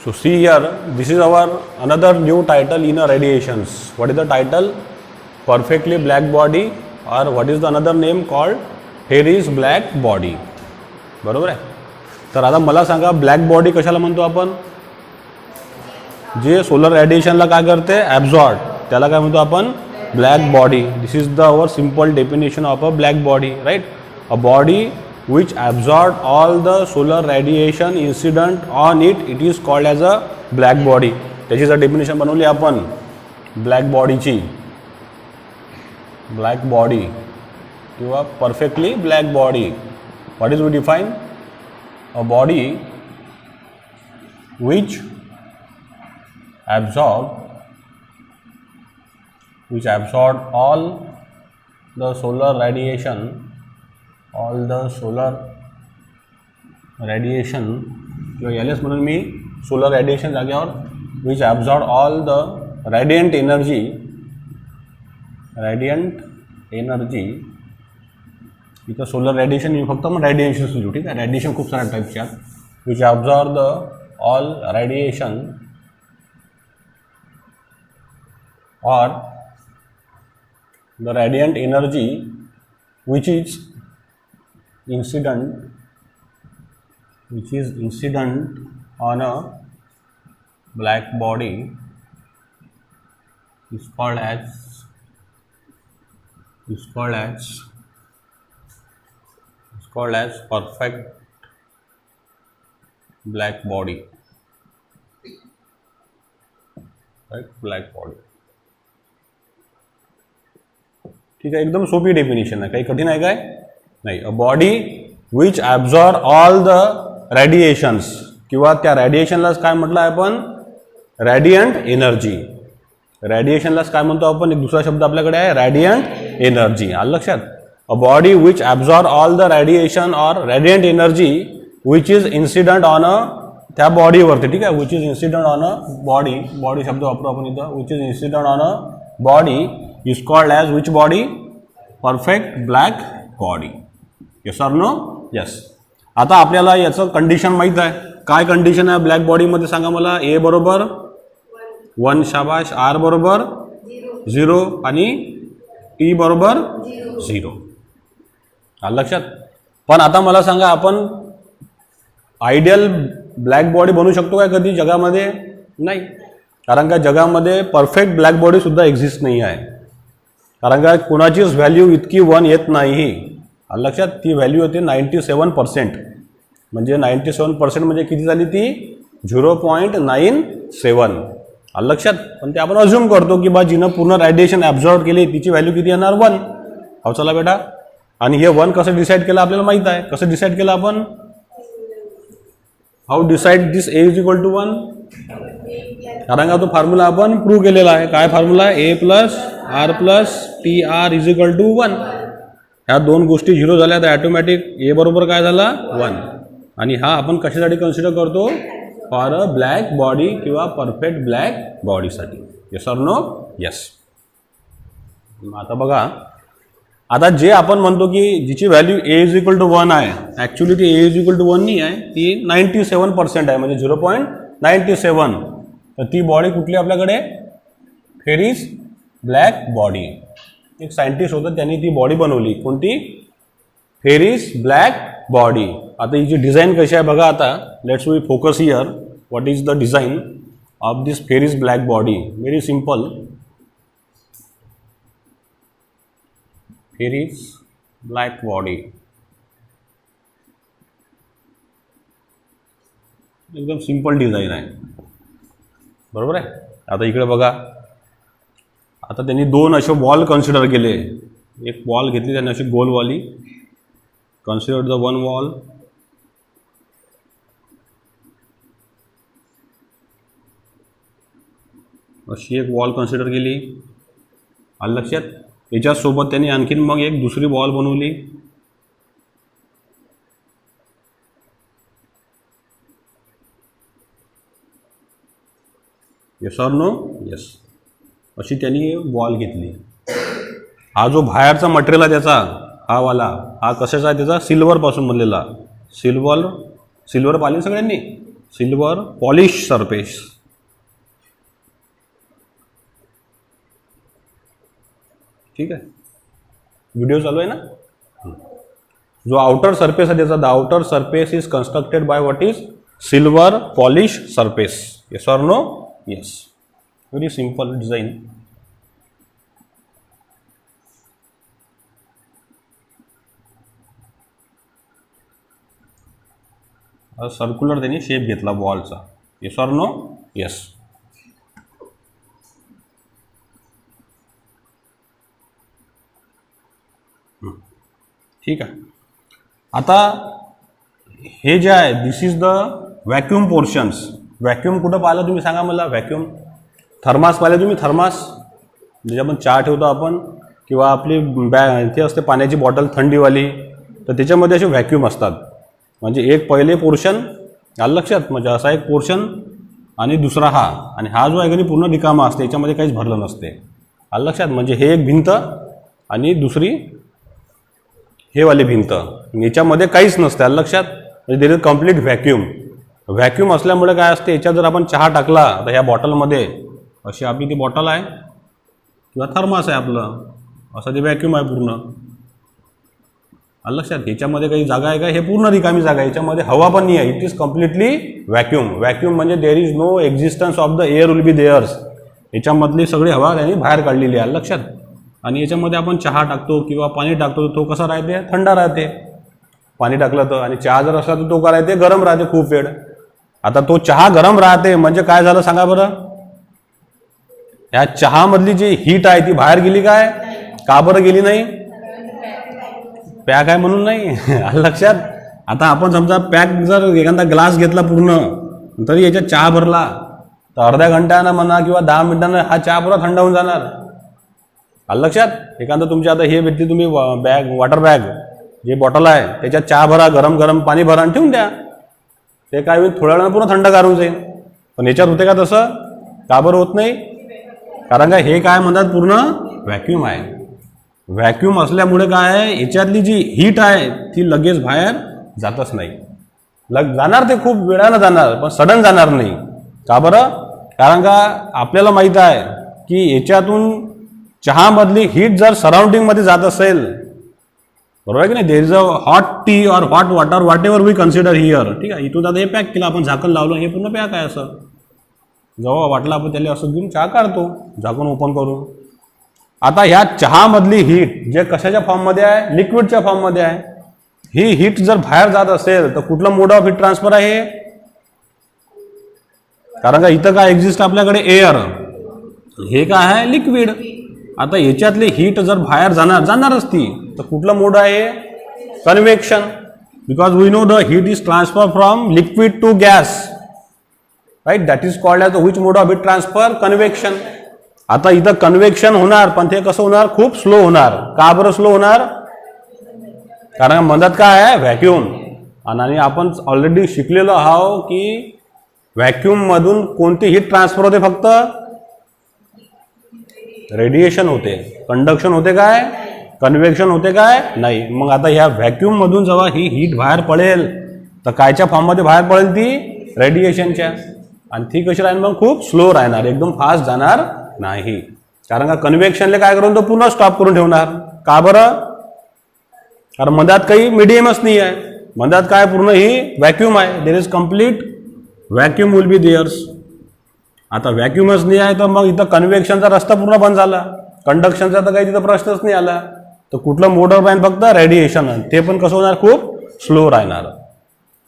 So see here, this is our another new title in a radiations. What is the title? Perfectly black body, or what is the another name called? Hairy's black body. बरोबर आहे. तर आता मला सांगा black body कशाला म्हणतो आपण? जे सोलर रेडिएशनला काय करते? ॲब्झॉर्ब. त्याला काय म्हणतो आपण? Black body. This is the our simple definition of a black body, right? A body which absorb all the solar radiation incident on it, it is called as a black body. त्याची जर definition बनवली आपण black बॉडीची, black body किंवा perfectly black body, what is we define? A body which absorb all the solar radiation, किंवा यालाच म्हणून मी सोलर रेडिएशन जाग्यावर which absorb all the radiant energy, इथं सोलर रेडिएशन फक्त मग रेडिएशन सुरू, ठीक आहे? रेडिएशन खूप साऱ्या टाईपच्या, which absorb the all radiation or the radiant energy which is incident on a black body is called as perfect black body, right? Black body. ठीक आहे, एकदम सोपी डेफिनेशन आहे, काही कठीण आहे काय? नाही. अ body which absorb all the radiations, किंवा त्या रेडिएशनलाच काय म्हटलं आहे आपण? रॅडियंट एनर्जी. रेडिएशनलाच काय म्हणतो आपण? एक दुसरा शब्द आपल्याकडे आहे, रॅडियंट एनर्जी. आलं लक्षात? A body which absorb all the radiation or radiant energy which is incident on a, त्या बॉडीवरती, ठीक आहे? Which is incident on a body शब्द वापरू आपण इथं. Which is incident on a body is called as which body? Perfect black body. Yes or no? Yes. आता आपल्याला याचं कंडिशन माहीत आहे. काय कंडिशन आहे ब्लॅक बॉडीमध्ये सांगा मला? ए बरोबर 1, शाबाश. आर बरोबर 0 आणि टी बरोबर 0. आलं लक्षात? पण आता मला सांगा, आपण आयडियल ब्लॅक बॉडी बनवू शकतो काय कधी जगामध्ये? नाही. कारण का जगामध्ये परफेक्ट ब्लॅक बॉडी सुद्धा एक्झिस्ट नाही आहे. कारण का कोणाचीच व्हॅल्यू इतकी 1 येत नाही. आलं लक्षात? ती व्हॅल्यू होती 97%. म्हणजे 97% म्हणजे किती झाली ती? 0.97. आलं लक्षात? पण ते आपण अज्युम करतो की बा जिनं पूर्ण रेडिएशन ॲब्झॉर्ब केली तिची व्हॅल्यू किती येणार? 1. हो चला बेटा. आणि हे 1 कसं डिसाईड केलं आपल्याला माहीत आहे. कसं डिसाईड केलं आपण? How decide this A is equal to 1? कारण का तो फॉर्म्युला आपण प्रूव्ह केलेला आहे. काय फॉर्म्युला आहे? A plus R plus T R is equal to 1. ह्या दोन गोष्टी 0 झाल्या तर ॲटोमॅटिक ए बरोबर काय झाला? 1. आणि हा आपण कशासाठी कन्सिडर करतो? फॉर अ ब्लॅक बॉडी किंवा परफेक्ट ब्लॅक बॉडीसाठी. Yes or no? येस. आता बघा, आता जे आपण म्हणतो की जिची value A is equal to 1 आहे, ॲक्च्युली ती ए इज इक्वल टू 1 नाही आहे, ती 97% आहे, म्हणजे 0.97. तर ती बॉडी कुठली आपल्याकडे? Ferry's black body. एक सायंटिस्ट होतं, त्यांनी ती बॉडी बनवली. कोणती? Ferry's black body. आता हिची डिझाईन कशी आहे बघा. आता let's we focus here. What is the design of this Ferry's black body? Very simple. Ferry's black body एकदम सिम्पल डिझाईन आहे, बरोबर आहे? आता इकडे बघा. आता त्यांनी 2 असे वॉल कन्सिडर केले. एक वॉल घेतली त्यांनी अशी गोलवाली. Consider the 1 wall. अशी एक वॉल कन्सिडर केली. आलं लक्षात? याच्यासोबत त्यांनी आणखीन मग एक दुसरी वॉल बनवली. Yes or no? येस. अशी त्यांनी वॉल घेतली. हा जो बाहेरचा मटेरियल आहे त्याचा, हा वाला, हा कशाचा आहे? त्याचा सिल्वरपासून बनलेला. सिल्वर पाहिले सगळ्यांनी? Silver polish surface. ठीक आहे, व्हिडिओ चालू आहे ना. जो आउटर सरफेस आहे त्याचा, the outer surface is constructed by what is silver polish surface. Yes or no? Yes. Very simple design. Circular त्यांनी शेप घेतला बॉलचा. Yes or no? येस. ठीक आहे. आता हे जे आहे this is the vacuum portions. Vacuum कुठं पाहिलं तुम्ही सांगा मला? व्हॅक्यूम थर्मास पाहिलं तुम्ही? थर्मास म्हणजे आपण चहा ठेवतो आपण, किंवा आपली बॅग इथे असते पाण्याची बॉटल थंडीवाली, तर त्याच्यामध्ये असे व्हॅक्यूम असतात. म्हणजे एक पहिले पोर्शन आलं लक्षात, म्हणजे असा एक पोर्शन आणि दुसरा हा, आणि हा जो आहे की नाही पूर्ण रिकामा असते, याच्यामध्ये काहीच भरलं नसते. आलं लक्षात. म्हणजे हे एक भिंत आणि दुसरी हे वाली भिंत, याच्यामध्ये काहीच नसतं. आलं लक्षात. म्हणजे there is complete vacuum. Vacuum असल्यामुळे काय असते, याच्यात जर आपण चहा टाकला तर ह्या बॉटलमध्ये, अशी आपली ती बॉटल आहे किंवा थर्मास आहे आपलं, असं ते व्हॅक्यूम आहे पूर्ण. आलं लक्षात. ह्याच्यामध्ये काही जागा आहे का? हे पूर्ण रिकामी जागा आहे, याच्यामध्ये हवा पण नाही आहे. It is completely vacuum. Vacuum म्हणजे there is no existence of the air will be there's. याच्यामधली सगळी हवा त्यांनी बाहेर काढलेली आहे. लक्षात. आणि याच्यामध्ये आपण चहा टाकतो किंवा पाणी टाकतो, तो कसा राहते? थंड राहते पाणी टाकलं तर. आणि चहा जर असला तर तो काय राहते? गरम राहते खूप वेळ. आता तो चहा गरम राहते म्हणजे काय झालं सांगा बरं? या चहामधली जी हीट आहे ती बाहेर गेली काय? का बरं गेली नाही? पॅक आहे म्हणून नाही. आलं लक्षात. आता आपण समजा पॅक जर एखादा ग्लास घेतला पूर्ण, तरी याच्यात चहा भरला तर अर्ध्या घंट्यानं म्हणा किंवा 10 मिनिटांना हा चहा पुरा थंड होऊन जाणार. आलं लक्षात. एखादं तुमच्या आता हे भेटली तुम्ही बॅग, वॉटर बॅग जे बॉटल आहे त्याच्यात चहा भरा, गरम गरम पाणी भरा आणि ठेवून द्या. ते काय होईल? थोड्या वेळानं पूर्ण थंड गारून जाईल. पण याच्यात होते का तसं? का बरं होत नाही? कारण काय हे काय म्हणतात? पूर्ण व्हॅक्यूम आहे. व्हॅक्यूम असल्यामुळे काय आहे, याच्यातली जी हीट आहे ती लगेच बाहेर जातच नाही. जाणार ते खूप वेळानं जाणार, पण सडन जाणार नाही. का बरं? कारण का आपल्याला माहीत आहे की याच्यातून चहामधली हीट जर सराउंडिंगमध्ये जात असेल, बरोबर आहे की नाही? There is a hot tea or hot water, whatever we consider here. ठीक आहे. इथून आता हे पॅक केलं आपण, झाकण लावलं, हे पूर्ण पॅक आहे. असं जेव्हा वाटलं आपण त्याला असं घेऊन चहा काढतो झाकण ओपन करून. आता ह्या चहामधली हीट जे कशाच्या फॉर्ममध्ये आहे? लिक्विडच्या फॉर्ममध्ये आहे. ही हीट जर बाहेर जात असेल तर कुठलं मोड ऑफ हीट ट्रान्सफर आहे? कारण का इथं काय एक्झिस्ट आपल्याकडे? एअर. हे काय आहे? लिक्विड. आता याच्यातली हीट जर बाहेर जाणारच ती, तर कुठलं मोड आहे? Convection. Because we know the heat is transfer from liquid to gas, right. That is called as which mode of heat transfer? Convection. आता इथं कन्व्हेक्शन होणार, पण ते कसं होणार? खूप स्लो होणार. का बरं स्लो होणार? कारण मधात काय आहे? व्हॅक्यूम. आणि आपण ऑलरेडी शिकलेलो आहोत की व्हॅक्यूम मधून कोणती हीट ट्रान्सफर होते? फक्त रेडिएशन होते. कंडक्शन होते काय? कन्व्हेक्शन होते काय? नाही. मग आता ह्या व्हॅक्यूम मधून जेव्हा ही हीट बाहेर पडेल तर कायच्या फॉर्ममध्ये बाहेर पडेल? ती रेडिएशनच्या. आणि ती कशी राहील? मग खूप स्लो राहणार, एकदम फास्ट जाणार नाही. कारण का कन्व्हेक्शनला काय करून तो पुन्हा स्टॉप करून ठेवणार. का बरं? कारण मधात काही मीडियमच नाही आहे. मधात काय? पूर्ण ही व्हॅक्यूम आहे. There is complete vacuum will be there's. आता व्हॅक्यूमच नाही आहे तर मग इथं कन्व्हेक्शनचा रस्ता पूर्ण बंद झाला. कंडक्शनचा तर काही तिथं प्रश्नच नाही आला. तर कुठलं मोड ऑफ राहील? फक्त रेडिएशन. ते पण कसं होणार? खूप स्लो राहणार.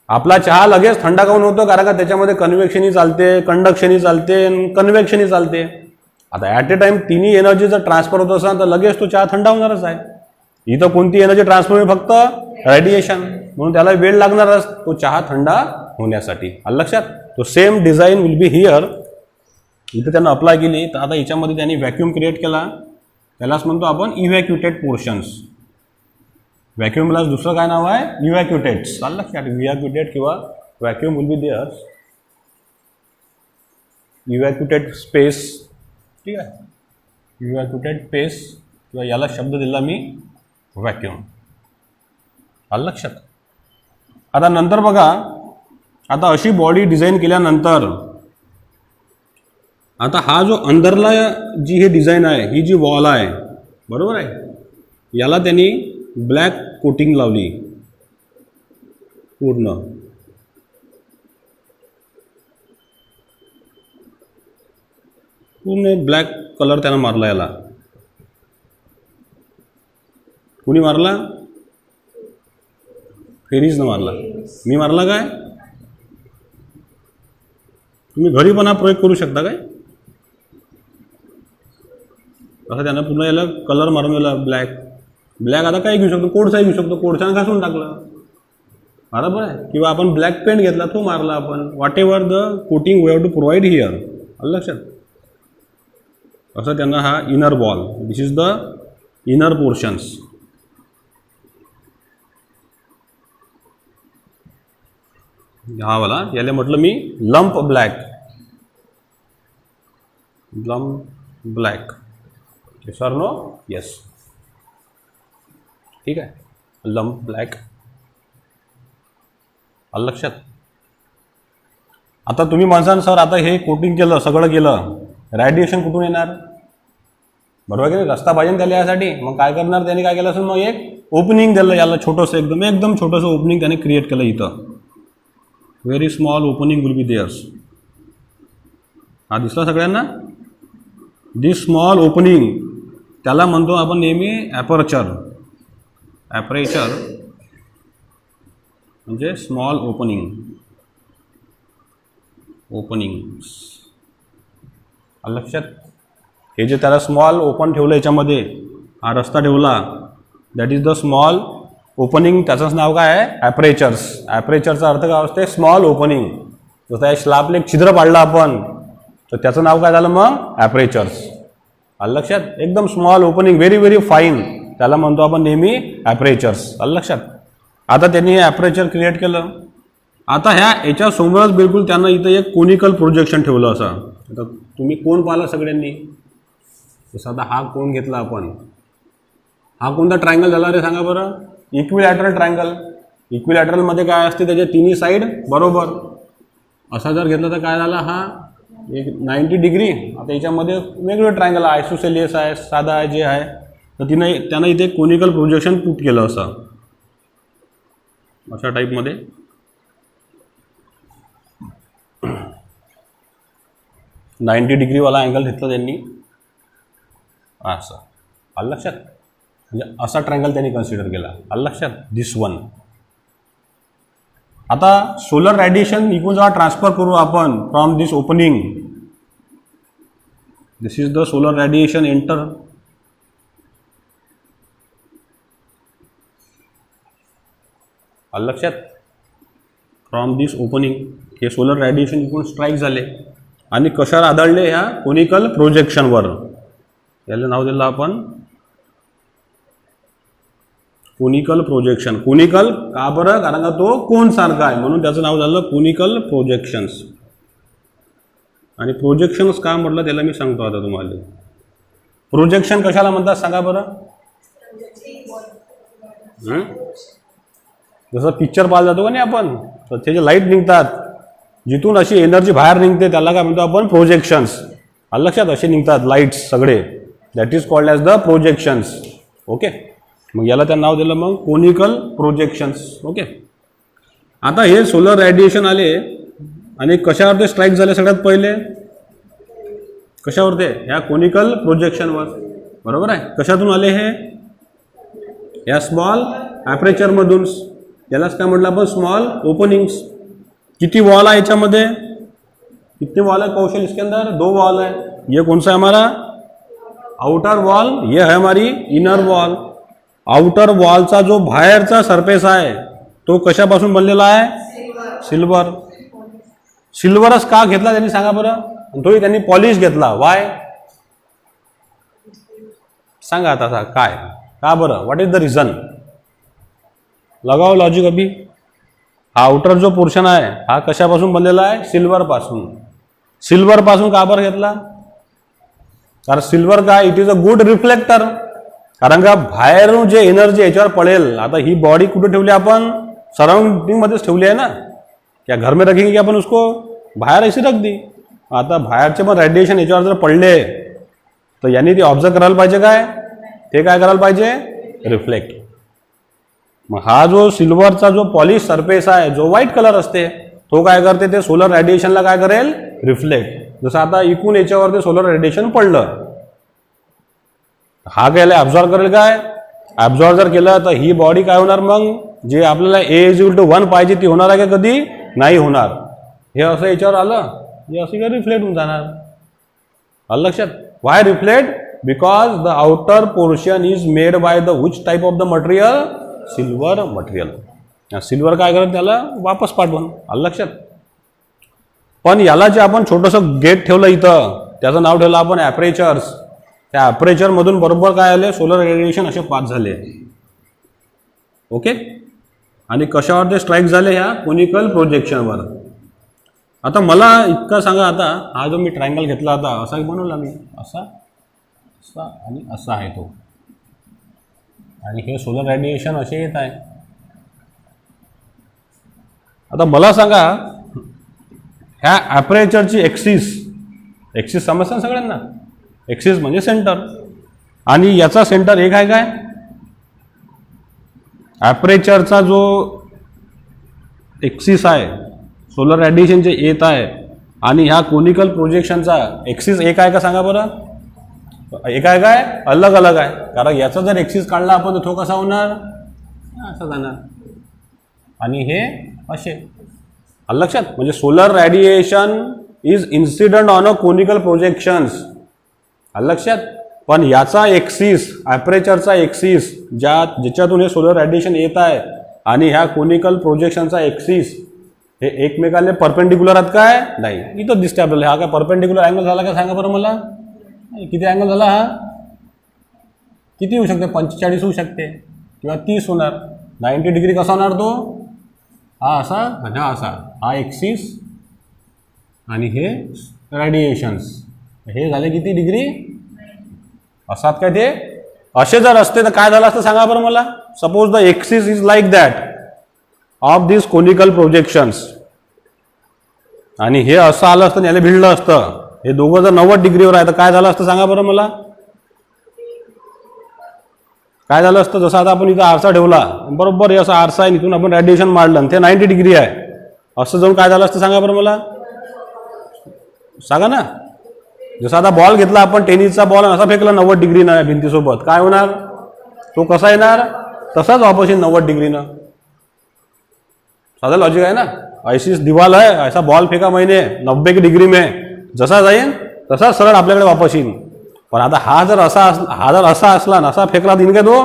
आपला चहा लगेच थंडा काऊन होतो? कारण का त्याच्यामध्ये कन्व्हेक्शनही चालते, कंडक्शनही चालते, कन्व्हेक्शनही चालते. आता ॲट ए टाइम तिन्ही एनर्जी जर ट्रान्सफर होत असेल तर लगेच तो चहा थंडा होणारच आहे. इथं कोणती एनर्जी ट्रान्सफर होईल? फक्त रेडिएशन. म्हणून त्याला वेळ लागणारच तो चहा थंडा होण्यासाठी. आलं लक्षात. तो same design will be here. इथं त्यांना अप्लाय केली तर आता याच्यामध्ये त्यांनी व्हॅक्यूम क्रिएट केला. त्यालाच म्हणतो आपण इव्हॅक्युटेड पोर्शन्स. व्हॅक्यूमला दुसरं काय नाव आहे? इव्हॅक्युटेट्स. आलं लक्षात. इव्हॅक्युटेड किंवा vacuum will be there. Evacuated space. ठीक आहे. इव्हॅक्युटेड स्पेस किंवा याला शब्द दिला मी व्हॅक्यूम. आलं लक्षात. आता नंतर बघा आता अशी बॉडी डिझाईन केल्यानंतर आता हा जो अंदरला जी हे डिझाईन आहे, ही जी वॉल आहे, बरोबर आहे, याला त्यांनी ब्लॅक कोटिंग लावली पूर्ण. पूर्ण ब्लॅक कलर त्यानं मारला याला. कुणी मारला? फेरीजनं मारला. मी मारला काय? तुम्ही घरी पण हा प्रयोग करू शकता काय? असं त्यानं पूर्ण याला कलर मारून दिला ब्लॅक. ब्लॅक आता काय घेऊ शकतो? कोडचाही घेऊ शकतो. कोडच्यानं घासून टाकलं, बरोबर आहे. किंवा आपण ब्लॅक पेंट घेतला, तो मारला आपण. Whatever the coating we have to provide here. आलं लक्षात? असं त्यांना हा inner wall, this is the inner portions. हा वाला याला म्हटलं मी lamp black. Lamp black. Yes or no? Yes. ठीक आहे, लंप ब्लॅक. आलं लक्षात? आता तुम्ही म्हणसान सर आता हे कोटिंग केलं, सगळं केलं, रॅडिएशन कुठून येणार? बरोबर की नाही? रस्ता पाहिजे त्याला यासाठी. मग काय करणार त्यांनी? काय केलं असेल मग? एक ओपनिंग दिलं याला, छोटंसं एकदम छोटंसं ओपनिंग त्याने क्रिएट केलं इथं. Very small opening will be there's. हा दिसला सगळ्यांना? दिस स्मॉल ओपनिंग त्याला म्हणतो आपण नेहमी ॲपर्चर. ॲपरेचर म्हणजे स्मॉल ओपनिंग. ओपनिंग्स. लक्षात? हे जे त्याला स्मॉल ओपन ठेवलं याच्यामध्ये, हा रस्ता ठेवला, that is the small opening. त्याचंच नाव काय आहे? ॲपरेचर्स. ॲपरेचरचा अर्थ काय असते? Small opening. जसं या स्लॅबला एक छिद्र पाडलं आपण, तर त्याचं नाव काय झालं मग? ॲपरेचर्स. आलं लक्षात? एकदम small opening, very very fine, त्याला म्हणतो आपण नेहमी ॲपरेचर्स. आलं लक्षात? आता त्यांनी हे ॲपरेचर क्रिएट केलं. आता याच्यासमोरच बिलकुल त्यांना इथं एक कोनिकल प्रोजेक्शन ठेवलं. असं आता तुम्ही कोण पाहिला सगळ्यांनी? जसं आता हा कोण घेतला आपण, हा कोणता ट्रायंगल झाला रे सांगा बरं? Equilateral triangle. इक्विलॅटरलमध्ये काय असते? त्याचे तिन्ही साईड बरोबर. असा जर घेतला तर काय झाला? हा एक 90 डिग्री. आता याच्यामध्ये वेगवेगळं ट्रायंगल आहे, आयसोसेलियस आहे, साधा आहे, जे आहे. तर त्यानं इथे कोनिकल प्रोजेक्शन पुट केलं असं, अशा टाईपमध्ये. $90 डिग्रीवाला अँगल घेतला त्यांनी असं. आलं लक्षात? म्हणजे असा ट्रायंगल त्यांनी कन्सिडर केला. आलं लक्षात? दिस वन. आता सोलर रॅडिएशन इकडून जेव्हा ट्रान्सफर करू आपण from this opening, this is the solar radiation enter. आलं लक्षात? फ्रॉम दिस ओपनिंग हे सोलर रॅडिएशन इकडून स्ट्राईक झाले आणि कशावर आदळले? ह्या कोनिकल प्रोजेक्शनवर. याला नाव दिलं आपण कोनिकल प्रोजेक्शन. कोनिकल का बरं? कारण का तो कोनसारखा आहे, म्हणून त्याचं नाव झालं कोनिकल प्रोजेक्शन्स. आणि प्रोजेक्शन्स का म्हटलं त्याला मी सांगतो आता तुम्हाला. प्रोजेक्शन कशाला म्हणतात सांगा बरं? जसं पिक्चर पाहिलं जातो का नाही आपण, तर त्याचे लाईट निघतात, जिथून अशी एनर्जी बाहेर निघते त्याला काय म्हणतो आपण? प्रोजेक्शन्स. आलं लक्षात? असे निघतात लाईट्स सगळे, that is called as the projections. Okay, मग याला त्या नाव दिलं मग कोनिकल प्रोजेक्शन्स. ओके. आता हे सोलर रॅडिएशन आले आणि कशावर ते स्ट्राईक झाले? सगळ्यात पहिले कशावर? ते ह्या कोनिकल प्रोजेक्शनवर. बरोबर आहे? कशातून आले हे? या स्मॉल ॲपरेचरमधून. यालाच काय म्हटलं आपण? Small openings. किती वॉल आहे याच्यामध्ये? कितने वॉल है कौशल इसके अंदर? 2 वॉल है. ये कौन सा है हमारा? Outer wall. ये है हमारी इनर वॉल. आउटर वॉलचा जो बाहेरचा सरफेस आहे तो कशापासून बनलेला आहे? सिल्वर. सिल्वरच का घेतला त्यांनी सांगा बरं? तोही त्यांनी पॉलिश घेतला. वाय? सांगा आता काय? का बरं? What is the reason? लगाओ लॉजिक अभी. हा आउटर जो पोर्शन आहे हा कशापासून बनलेला आहे? सिल्वर पासून. सिल्वर पासून का बरं घेतला? कारण सिल्वर काय? It is a good reflector. कारण का बाहेरून जे एनर्जी याच्यावर पडेल, आता ही बॉडी कुठे ठेवली आपण? सराउंडिंग मध्येच ठेवली आहे ना. क्या घर में रखेंगे कि आपण उसको बाहेर ऐसी रख दी. आता बाहेरचे पण रेडिएशन याच्यावर जर पडले तर यांनी ते ऑब्झर्व करायला पाहिजे काय, ते काय करायला पाहिजे, रिफ्लेक्ट. मग हा जो सिल्वरचा जो पॉलिश सरफेस आहे जो व्हाईट कलर असते तो काय करते, ते सोलर रेडिएशनला काय करेल, रिफ्लेक्ट. जसं आता इकून याच्यावर ते सोलर रेडिएशन पडलं, हा काय ॲब्झॉर्ब करेल काय, ॲब्झॉर्ब जर केलं तर ही बॉडी काय होणार, मग जे आपल्याला A=1 पाहिजे ती होणार आहे का, कधी नाही होणार. हे असं याच्यावर आलं, हे असं काय रिफ्लेक्ट होऊन जाणार. आलं लक्षात. Y reflect, because the outer portion is made by the which type of the material, silver material. Silver काय करत त्याला वापस पाठवून. आलं लक्षात. पण याला जे आपण छोटंसं गेट ठेवलं इथं, त्याचं नाव ठेवलं आपण ॲपरेचर्स. त्या ॲपरेचरमधून बरोबर काय आले, सोलर रेडिएशन असे पास झाले. ओके. आणि कशावर ते स्ट्राईक झाले, ह्या कोनिकल प्रोजेक्शनवर. आता मला इतकं सांगा, आता हा जो मी ट्रायंगल घेतला होता असा बनवला मी, असा असा आणि असा आहे तो, आणि हे सोलर रेडिएशन असे येत आहे. आता मला सांगा, ह्या ॲपरेचरची एक्सिस समजतं ना सगळ्यांना, एक्सिस म्हणजे सेंटर, आणि याचा सेंटर एक आहे काय, ॲपरेचरचा जो एक्सिस आहे सोलर रेडिएशन जे येत आहे, आणि ह्या कोनिकल प्रोजेक्शनचा एक्सिस एक आहे का सांगा बरं. एक आहे काय, अलग अलग आहे. कारण याचा जर एक्सिस काढला आपण तर तो कसा होणार, असा जाणार, आणि हे असे. लक्षात. म्हणजे solar radiation is incident on a conical projections. लक्षात. पण याचा एक्सिस, ॲपरेचरचा एक्सिस, ज्याच्यातून हे सोलर रेडिएशन येत आहे, आणि ह्या कोनिकल प्रोजेक्शनचा एक्सिस, हे एकमेकाला परपेंडिक्युलर आहेत काय, नाही. इथं दिसते आपल्याला. हा काय परपेंडिक्युलर अँगल झाला का सांगा बरं मला. किती अँगल झाला हा, किती होऊ शकते, 45 होऊ शकते किंवा 30 होणार. 90 डिग्री कसा होणार तो, हा असा आणि हा असा, हा एक्सिस आणि हे रेडिएशन्स, हे झाले किती डिग्री, असात काय ते. असे जर असते तर काय झालं असतं सांगा बरं मला. Suppose the axis is like that of this conical projections, आणि हे असं आलं असतं, याला भिडलं असतं, हे दोघं जर 90 डिग्रीवर आहे तर काय झालं असतं सांगा बरं मला. काय झालं असतं, जसं आता आपण इथं आरसा ठेवला, बरोबर हे असं आरसा आहे, इथून आपण रेडिएशन मारलं आणि ते 90 डिग्री आहे, असं जाऊन काय झालं असतं सांगा बरं मला. सांगा ना. जसं आता बॉल घेतला आपण, टेनिसचा बॉल, असा फेकला 90 डिग्रीनं भिंतीसोबत, काय होणार, तो कसा येणार, तसाच वापस येईल 90 डिग्रीनं. साधा लॉजिक आहे ना. ऐसी दीवाल है, ऐसा बॉल फेका मैंने 90 डिग्री में, जसा जाईन तसा सरळ आपल्याकडे वापस येईल. पण आता हा जर असा असला ना, असा फेकला देईन का तो,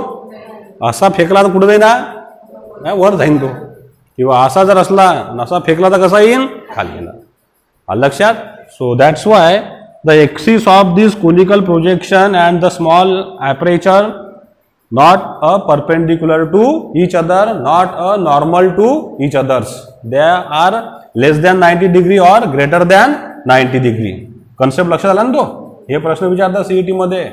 असा फेकला तर कुठं जाईन, वर जाईन तो. किंवा असा जर असला असा फेकला तर कसा येईल, खाली येणार. लक्षात. So that's why the axis of this conical projection and the small aperture not a perpendicular to each other, not a normal to each others. They are less than 90 degree or greater than 90 degree. Concept लक्षात आला ना तो. हे प्रश्न विचारतात CET मध्ये.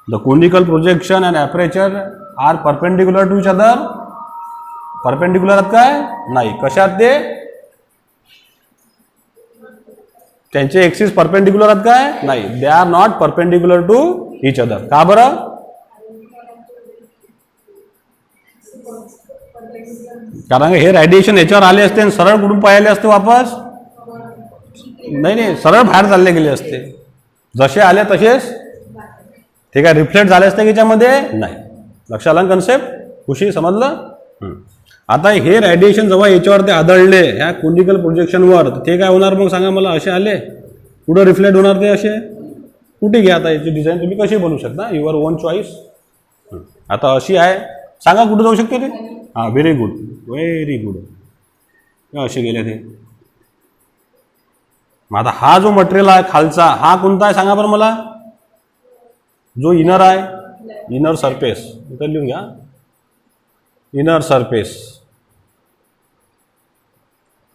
The conical projection and aperture are perpendicular to each other. Perpendicular आहेत काय, नाही. कशात ते, त्यांचे एक्सिस परपेंडिक्युलर आहेत काय, नाही. They are not perpendicular to each other. का बरं, कारण हे रेडिएशन याच्यावर आले असते आणि सरळ कुठून पाहिले असते वापस, नाही, सरळ बाहेर चालले गेले असते. जसे आले तसेच, ठीक आहे, रिफ्लेक्ट झाले असते याच्यामध्ये, नाही. लक्षात आलं कन्सेप्ट, खुशी समजलं. आता हे रेडिएशन जेव्हा याच्यावर ते आदळले ह्या कोनिकल प्रोजेक्शनवर, ते काय होणार मग सांगा मला. असे आले, कुठं रिफ्लेक्ट होणार ते असे, कुठे घ्या. आता याची डिझाईन तुम्ही कशी बनवू शकता, युअर ओन चॉईस. आता अशी आहे, सांगा कुठं जाऊ शकते ते. हां, व्हेरी गुड, व्हेरी गुड. असे गेले ते. मग आता हा जो मटेरियल आहे खालचा, हा कोणता आहे सांगा बरं मला. जो इनर आहे, इनर सरफेस, इथं लिहून घ्या, इनर सरफेस.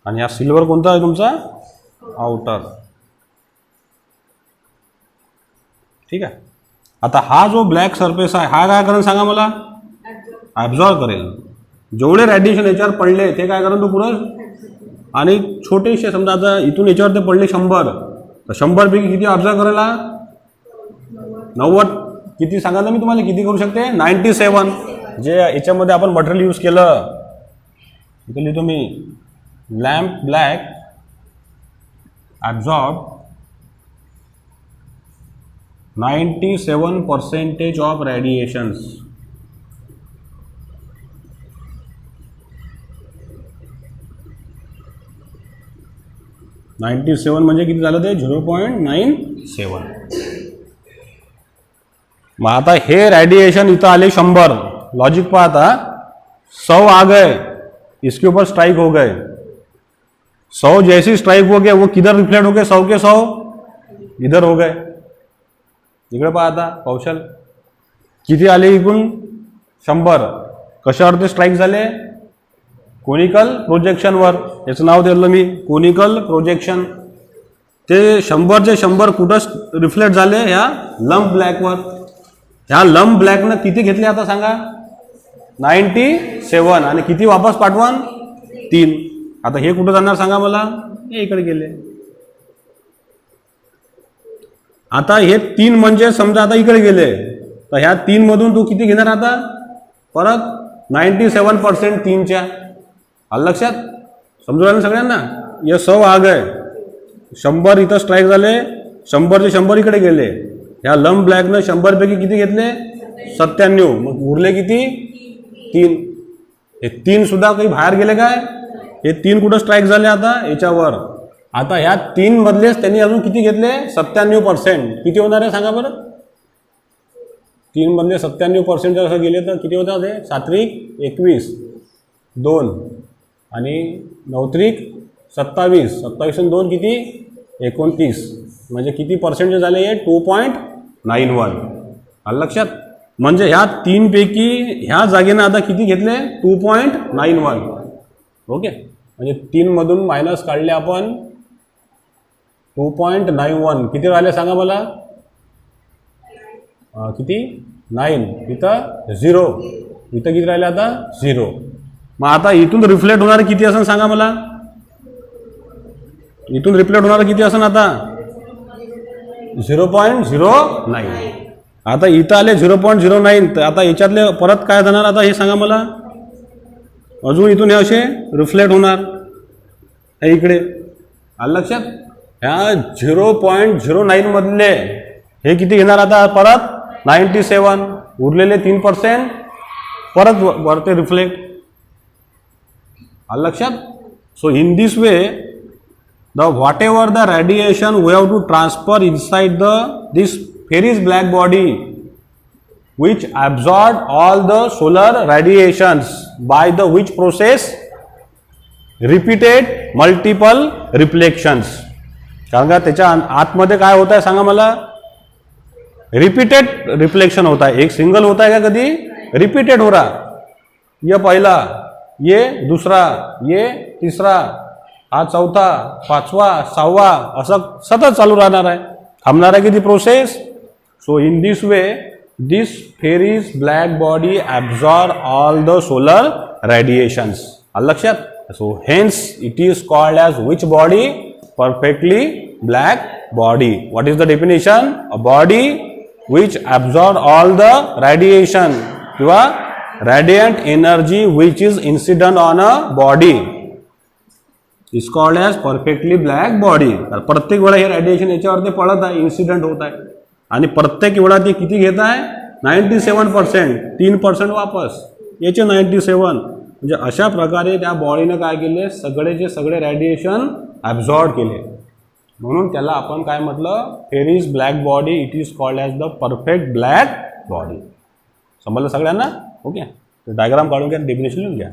आणि हा सिल्वर कोणता आहे तुमचा, आउटर. ठीक आहे. आता हा जो ब्लॅक सरफेस आहे, हा काय करेल सांगा मला, ॲब्झॉर्ब करेल. जेवढे रेडिएशन याच्यावर पडले ते काय करेल, तो पुढं आणि छोटेसे समजा आता इथून याच्यावर ते पडले 100, तर 100 पैकी किती ऑब्झर्व करायला 90, किती सांगा ना मी तुम्हाला किती करू शकते 97. जे याच्यामध्ये आपण मटेरियल यूज केलं इथे लिहितो मी, lamp black absorb 97% of radiations. म्हणजे किती झालं ते 0.97. मग आता हे रेडिएशन इथं आले 100. लॉजिक पाहता 100 आ गए, इसके ऊपर स्ट्राइक हो गए. 100 जैसे स्ट्राइक हो गए वो किधर रिफ्लेक्ट हो गए, 100 के 100 इधर हो गए. इकडे पाहता कौशल किती आले इकडून 100. कशावर ते स्ट्राइक झाले, कोनिकल प्रोजेक्शनवर. याचं नाव दिलं मी कोनिकल प्रोजेक्शन. ते 100चे 100 कुठं रिफ्लेक्ट झाले, ह्या लंप ब्लॅकवर. ह्या लंप ब्लॅकनं किती घेतले आता सांगा 97, आणि किती वापस पाठवण 3. आता हे कुठं जाणार सांगा मला, हे इकडे गेले. आता हे 3 म्हणजे समजा आता इकडे गेले, तर ह्या 3 मधून तू किती घेणार आता परत 97% 3च्या. आलं लक्षात, समजू राहिलं सगळ्यांना. या 100 आ गए, 100 इथं स्ट्राईक झाले, 100चे 100 इकडे गेले. ह्या लंप ब्लॅकनं 100 पैकी किती घेतले 97, मग उरले किती 3. हे 3 सुद्धा काही बाहेर गेले काय, हे 3 कुठं स्ट्राईक झाले आता याच्यावर. आता ह्या 3 मधलेच त्यांनी अजून किती घेतले 97%. किती होणार आहे सांगा बरं, 3 मधले 97% जर असं गेले तर किती होतात ते 7 21 2 आणि 9 27, 27 आणि 2 किती 29, म्हणजे किती पर्सेंटेज झाले हे 2.91. आलं लक्षात. म्हणजे ह्या 3 पैकी ह्या जागेनं आता किती घेतले 2.91. ओके, म्हणजे 3 मधून मायनस काढले आपण 2.91. किती राहिले सांगा मला, किती 9, इथं 0, इथं किती राहिले आता 0. मग आता इथून रिफ्लेक्ट होणार किती असेल सांगा मला, इथून रिफ्लेक्ट होणार किती असेल आता 0.09. आता इथं आले 0.09, तर आता याच्यातले परत काय जाणार आता हे सांगा मला. अजून इथून हे असे रिफ्लेक्ट होणार हे इकडे. आलं लक्षात. ह्या 0.09 मधले हे किती घेणार आता परत 97, उरलेले 3% परत वरते रिफ्लेक्ट. आलं लक्षात. So in this way the whatever the radiation we have to transfer inside this Ferris black body which absorb all the solar radiations by the which process repeated multiple reflections. कारण का त्याच्या आतमध्ये काय होत आहे सांगा मला, रिपीटेड रिफ्लेक्शन होता है. एक सिंगल होता है क्या कधी, रिपीटेड हो रहा. ये पहला, ये दूसरा, ये तीसरा, हा 4था, 5वा, 6वा असं सतत चालू राहणार आहे. थांबणार आहे की ती process. So in this way this Ferry's black body absorb all the solar radiations. आलं लक्षात. So hence it is called as which body, perfectly black body. What is the definition, a body which absorb all the radiation किंवा radiant energy which is incident on a body is called as perfectly black body. प्रत्येक वेळा हे radiation याच्यावर ते पडत आहे, incident होत आहे, आणि प्रत्येक वेळा ते किती घेत आहे 97%, 3% वापस याचे 97. म्हणजे अशा प्रकारे त्या बॉडीने काय केले, सगळेचे सगळे रेडिएशन ॲब्झॉर्ब केले. म्हणून त्याला आपण काय म्हटलं, Ferry's black body. It is called as the perfect black body. समजलं सगळ्यांना. ओके, डायग्राम काढून घ्या, डेफिनेशन लिहून घ्या.